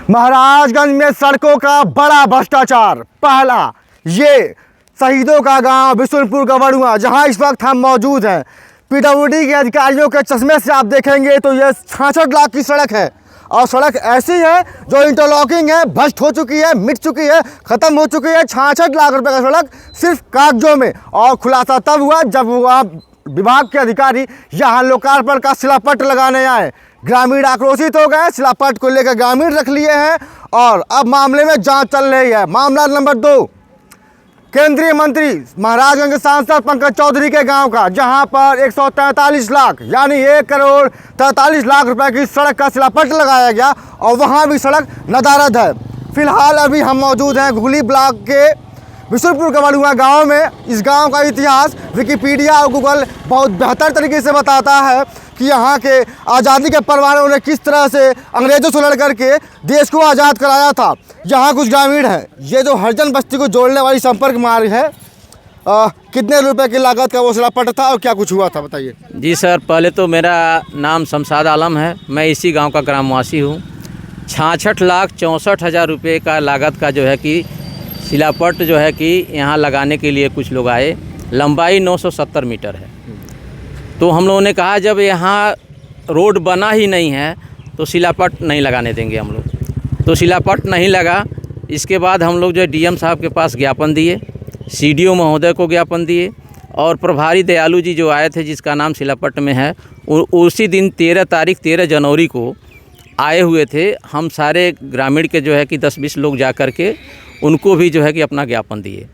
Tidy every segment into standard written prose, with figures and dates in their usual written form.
महाराजगंज में सड़कों का बड़ा भ्रष्टाचार। पहला, ये शहीदों का गांव बिशुनपुर गवड़ुआ, जहां इस वक्त हम मौजूद हैं। पीडब्ल्यूडी के अधिकारियों के चश्मे से आप देखेंगे तो ये 66 लाख की सड़क है और सड़क ऐसी है जो इंटरलॉकिंग है, भ्रष्ट हो चुकी है, मिट चुकी है, ख़त्म हो चुकी है। 66 लाख रुपए का सड़क सिर्फ कागजों में। और खुलासा तब हुआ जब वहाँ विभाग के अधिकारी यहाँ लोकार्पण का शिलापट लगाने आए। ग्रामीण आक्रोशित हो गए, शिलापट को लेकर ग्रामीण रख लिए हैं और अब मामले में जांच चल रही है। मामला नंबर 2, केंद्रीय मंत्री महाराजगंज के सांसद पंकज चौधरी के गांव का, जहां पर 143 लाख यानी 1 करोड़ 43 लाख रुपए की सड़क का शिलापट लगाया गया और वहां भी सड़क नदारद है। फिलहाल अभी हम मौजूद हैं घुली ब्लॉक के बिशुनपुर गवड़ुआ गांव में। इस गांव का इतिहास विकिपीडिया और गूगल बहुत बेहतर तरीके से बताता है कि यहाँ के आज़ादी के परवानों ने किस तरह से अंग्रेज़ों से लड़ करके देश को आज़ाद कराया था। यहाँ कुछ ग्रामीण हैं। ये जो हरिजन बस्ती को जोड़ने वाली संपर्क मार्ग है, कितने रुपए की लागत का वो शिलापट था और क्या कुछ हुआ था, बताइए। जी सर, पहले तो मेरा नाम शमशाद आलम है, मैं इसी गांव का ग्रामवासी हूँ। 66,64,000 रुपये का लागत का जो है कि शिलापट जो है कि यहाँ लगाने के लिए कुछ लोग आए। लंबाई 970 मीटर है। तो हम लोगों ने कहा जब यहाँ रोड बना ही नहीं है तो शिलापट नहीं लगाने देंगे हम लोग। तो शिलापट नहीं लगा। इसके बाद हम लोग जो है डीएम साहब के पास ज्ञापन दिए, सीडीओ महोदय को ज्ञापन दिए और प्रभारी दयालु जी जो आए थे, जिसका नाम शिलापट में है, उसी दिन 13 जनवरी को आए हुए थे। हम सारे ग्रामीण के जो है कि 10-20 लोग जा कर के उनको भी जो है कि अपना ज्ञापन दिए।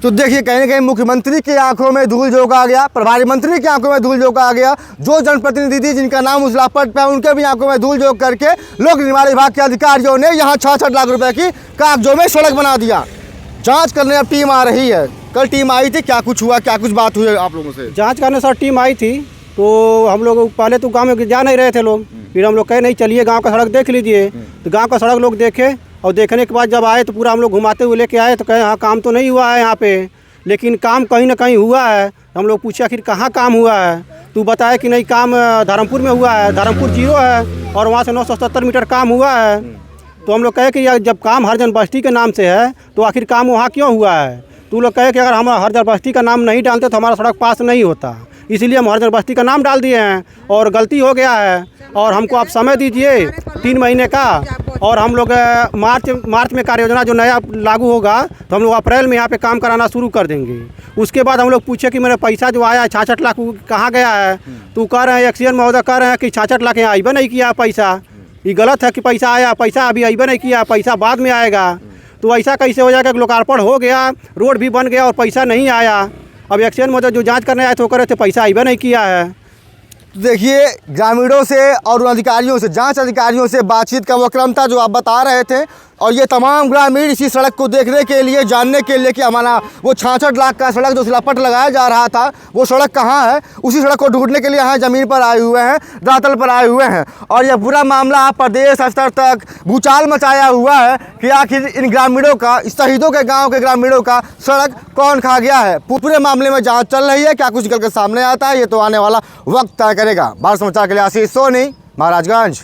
तो देखिए, कहीं ना कहीं मुख्यमंत्री की आंखों में धूल झोंक आ गया, प्रभारी मंत्री की आंखों में धूल झोंक आ गया, जो जनप्रतिनिधि जिनका नाम उस शिलापट पे है उनके भी आंखों में धूल झोंक करके लोक निर्माण विभाग के अधिकारियों ने यहाँ 66 लाख रुपए की कागजों में सड़क बना दिया। जांच करने अब टीम आ रही है। कल टीम आई थी, क्या कुछ हुआ, क्या कुछ बात हुई आप लोगों से? जांच करने सर टीम आई थी तो हम लोग पहले तो गांव में जा नहीं रहे थे लोग, फिर हम लोग कहे नहीं चलिए गांव का सड़क देख लीजिए। तो गांव का सड़क लोग देखे और देखने के बाद जब आए तो पूरा हम लोग घुमाते हुए लेके आए तो कहे हाँ काम तो नहीं हुआ है यहाँ पे, लेकिन काम कहीं ना कहीं हुआ है। हम लोग पूछे आखिर कहाँ काम हुआ है, तो बताया कि नहीं काम धर्मपुर में हुआ है, धर्मपुर 0 है और वहाँ से 970 मीटर काम हुआ है। तो हम लोग कहे कि यार जब काम हरिजन बस्ती के नाम से है तो आखिर काम वहाँ क्यों हुआ है। तो लोग कहे कि अगर हम हरिजन बस्ती का नाम नहीं डालते तो हमारा सड़क पास नहीं होता, इसीलिए हम हरिजन बस्ती का नाम डाल दिए हैं और गलती हो गया है और हमको आप समय दीजिए 3 महीने का। और हम लोग मार्च में कार्य योजना जो नया लागू होगा तो हम लोग अप्रैल में यहाँ पे काम कराना शुरू कर देंगे। उसके बाद हम लोग पूछे कि मेरा पैसा जो आया है 66 लाख कहाँ गया है, तो कह रहे हैं एक्सीएन महोदय कह रहे हैं कि 66 लाख यहाँ आइबे नहीं किया पैसा। ये गलत है कि पैसा आया, पैसा अभी आइबे नहीं किया, पैसा बाद में आएगा। तो ऐसा कैसे हो जाएगा कि लोकार्पण हो गया, रोड भी बन गया और पैसा नहीं आया। अब एक्सीएन महोदय जो जाँच करने आए थे वो कह रहे थे पैसा आइबे नहीं किया है। देखिए, ग्रामीणों से और अधिकारियों से, जांच अधिकारियों से बातचीत का वो क्रम था जो आप बता रहे थे और ये तमाम ग्रामीण इसी सड़क को देखने के लिए, जानने के लिए कि हमारा वो 66 लाख का सड़क जो शिलापट लगाया जा रहा था वो सड़क कहाँ है, उसी सड़क को ढूंढने के लिए यहाँ ज़मीन पर आए हुए हैं, धरातल पर आए हुए हैं। और यह पूरा मामला प्रदेश स्तर तक भूचाल मचाया हुआ है कि आखिर इन ग्रामीणों का, इस शहीदों के गाँव के ग्रामीणों का सड़क कौन खा गया है। पूरे मामले में जाँच चल रही है। क्या कुछ निकल के सामने आता है ये तो आने वाला वक्त तय करेगा। भारत समाचार के लिए आशीष सोनी, महाराजगंज।